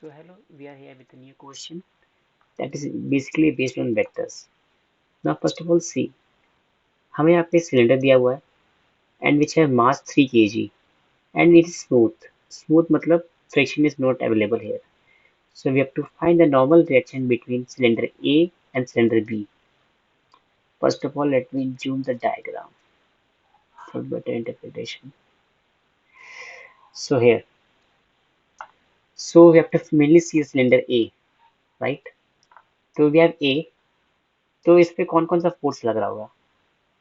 So hello, we are here with a new question that is basically based on vectors. Now first of all see, हमें यहाँ पे cylinder दिया हुआ है and which have mass 3 kg and it is smooth. Smooth मतलब friction is not available here. So we have to find the normal reaction between cylinder A and cylinder B. First of all, let me zoom the diagram for better interpretation. So here, so we have to mainly see cylinder A, right? तो we have A, तो इस पे कौन कौन सा force लग रहा होगा?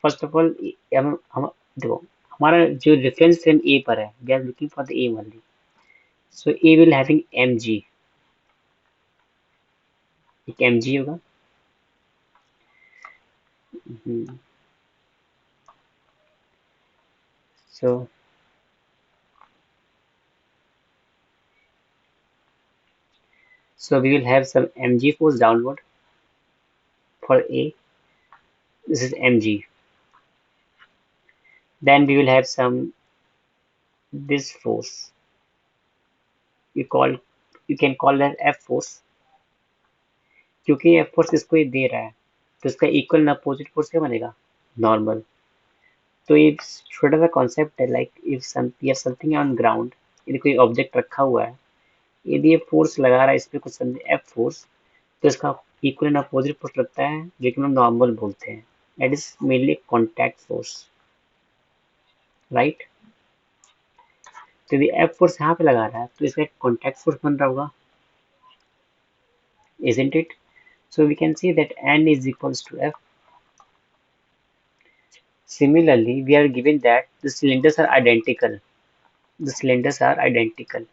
फर्स्ट ऑफ ऑल हम देखो, हमारा जो रेफरेंस फ्रेम ए पर है, we are looking for the A only. So A will having M G, एक एम जी होगा. सो so we will have some mg force downward for a. This is mg. Then we will have some this force, you call, you can call that f force. क्योंकि F force इसको ये दे रहा है तो इसका equal opposite force क्या बनेगा? Normal. तो ये छोटा सा कॉन्सेप्ट है, like if something on ground, यदि कोई ऑब्जेक्ट रखा हुआ है, यदि ये फोर्स लगा रहा है इस पे कुछ समझे एफ फोर्स, तो इसका इक्वल एंड अपोजिट फोर्स लगता है जो कि हम नॉर्मल बोलते हैं. That is mainly contact force, right? तो यदि एफ फोर्स यहाँ पे लगा रहा है तो इसका कॉन्टैक्ट फोर्स बन रहा होगा, isn't it? So we can see that n is equals to f. Similarly, we are given that the cylinders are identical. The cylinders are identical.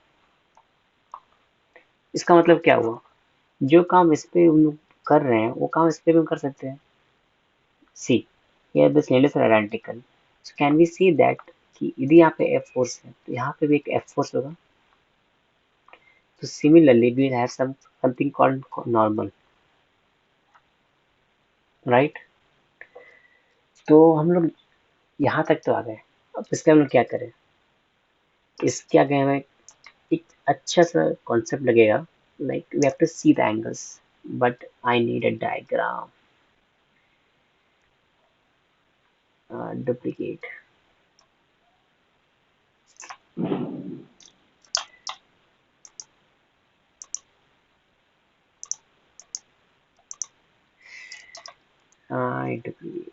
इसका मतलब क्या हुआ? जो काम इस पे हम लोग कर रहे हैं वो काम इस पे भी हम कर सकते हैं. सी, here the cylinders are identical. So can we see that कि यदि यहाँ पे F force है तो यहाँ पे भी एक F force होगा. So similarly we will have something called normal, right? तो हम लोग यहाँ तक तो आ गए. अब इसके हम लोग क्या करें? इसके आगे हमें एक अच्छा सा कॉन्सेप्ट लगेगा, like we have to see the angles, but I need a diagram. Duplicate. I duplicate.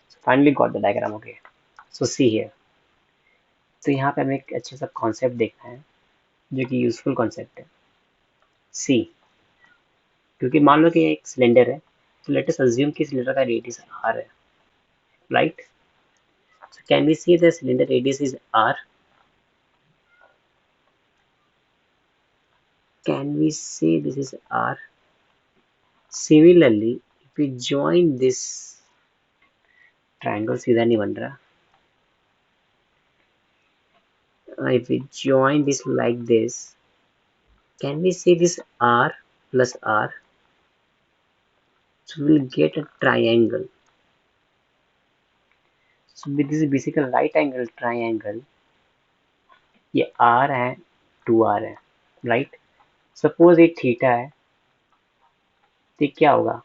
So finally got the diagram. Okay, so see here. तो यहाँ पे हमें एक अच्छा सा कॉन्सेप्ट देखना है जो कि यूजफुल कॉन्सेप्ट है. सी, क्योंकि मान लो कि एक सिलेंडर है, तो लेट अस अज्यूम कि सिलेंडर का रेडियस आर है, right? So can we see the cylinder radius is R? Can we say this is R? Similarly if we join this triangle, सीधा नहीं बन रहा. If we join this like this, can we say this r plus r? So we'll get a triangle. So with this basically right angle triangle, ये r है, 2r है, right? Suppose ये theta है, तो क्या होगा?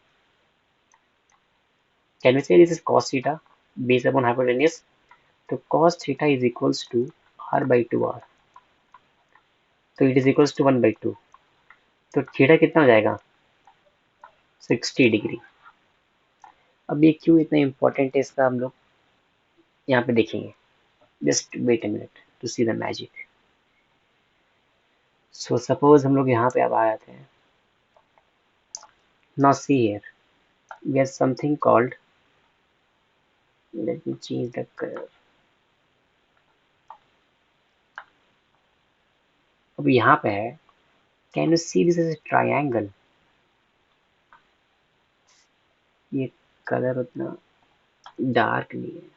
Can we say this is cos theta based upon hypotenuse. तो cos theta is equals to r by 2r, तो इट इज इक्वल्स टू 1/2. तो थीटा कितना हो जाएगा? 60 डिग्री. अब ये क्यों इतना इंपॉर्टेंट है इसका हम लोग यहाँ पे देखेंगे. Just wait a minute to see the magic. So suppose हम लोग यहाँ पे अब आ जाते हैं. Now see here, we have something called, let me change the color. अब यहाँ पे है, can you see this is triangle. ये कलर उतना डार्क नहीं है,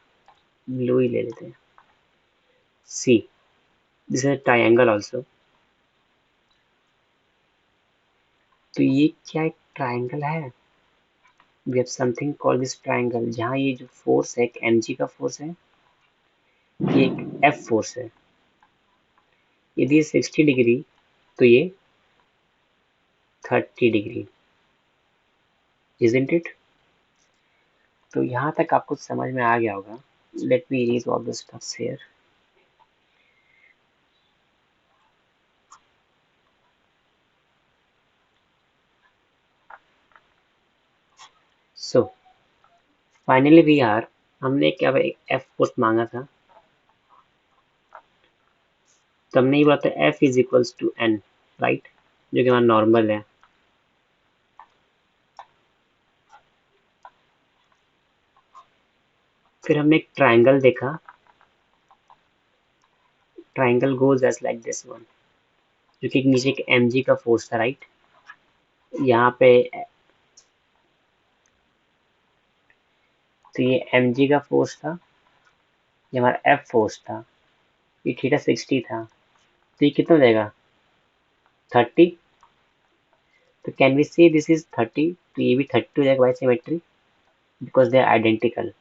ब्लू ही ले लेते हैं. See, this is triangle also. तो ये क्या एक ट्राइंगल है? We have something called this triangle, जहाँ ये जो फोर्स है एक mg का फोर्स है, ये एक f फोर्स है। यदि 60 डिग्री तो ये 30 डिग्री, इजंट इट? तो यहाँ तक आपको समझ में आ गया होगा। Let me erase all the stuffs here. So finally we are, हमने क्या एक एफ फोर्स मांगा था, तो हमने ये बोला था F is equals to N, right, जो कि हमारा नॉर्मल है। फिर हमने एक ट्राइंगल देखा, triangle goes as like this one, जो कि नीचे एक mg का फोर्स था, राइट। यहाँ पे तो ये mg का फोर्स था, ये हमारा एफ फोर्स था, ये थीटा 60 था, तो ये कितना हो जाएगा 30। तो can we say this is 30, तो ये भी 30 हो जाएगा by symmetry, because they are identical.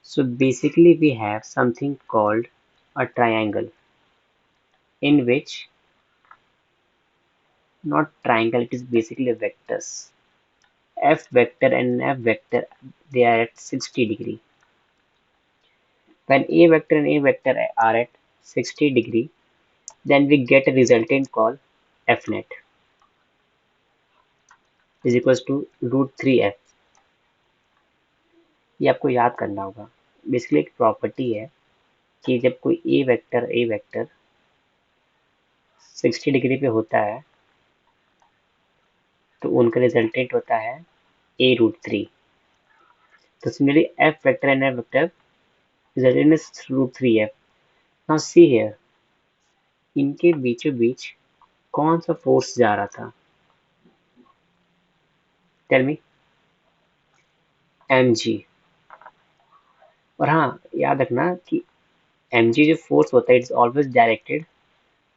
So basically we have something called a triangle, in which, not triangle, it is basically vectors. F vector and F vector, they are at 60 degree. When A vector and A vector are at 60 degree, then we get a resultant called F net is equals to root 3F. ये आपको याद करना होगा। Basically एक property है कि जब कोई A वेक्टर 60 डिग्री पे होता है तो उनका रिजल्टेंट होता है A रूट 3। तो similarly F vector and F vector resultant is root 3F. Now see here, इनके बीचों बीच कौन सा फोर्स जा रहा था? Tell me. mg। और हाँ, याद रखना कि mg जो फोर्स होता है it's always directed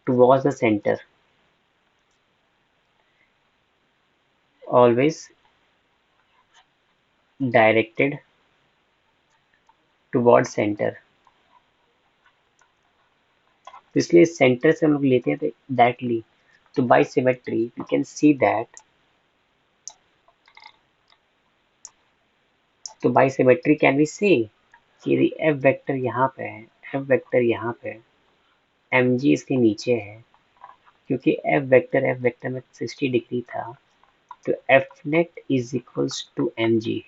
towards the centre, always directed towards centre. तो इसलिए सेंटर से हम लोग लेते हैं तो डायरेक्टली, तो by symmetry we can see that, तो by symmetry can we say कि यदि एफ वेक्टर यहाँ पे है, एफ वेक्टर यहाँ पे है, mg इसके नीचे है, क्योंकि एफ वेक्टर में 60 डिग्री था, तो F net is equals to mg।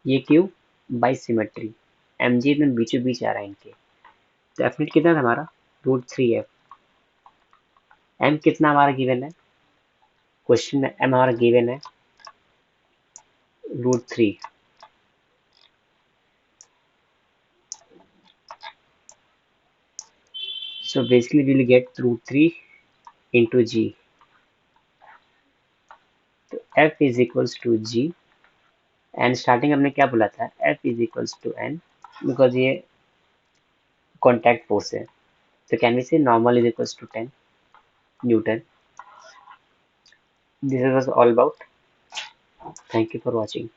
ये क्यों? बाई सिमेट्री, mg में बीचों बीच आ रहा है इनके, तो एफ नेट कितना था हमारा रूट 3f। m कितना हमारा गिवन है क्वेश्चन में? m हमारा गिवन है root 3। so basically we will get root 3 into g, तो f is equals to g, and starting हमने क्या बोला था, f is equals to n, because ये कॉन्टैक्ट फोर्स है, तो can we say normal is equals to 10 newton. This was all about. Thank you for watching.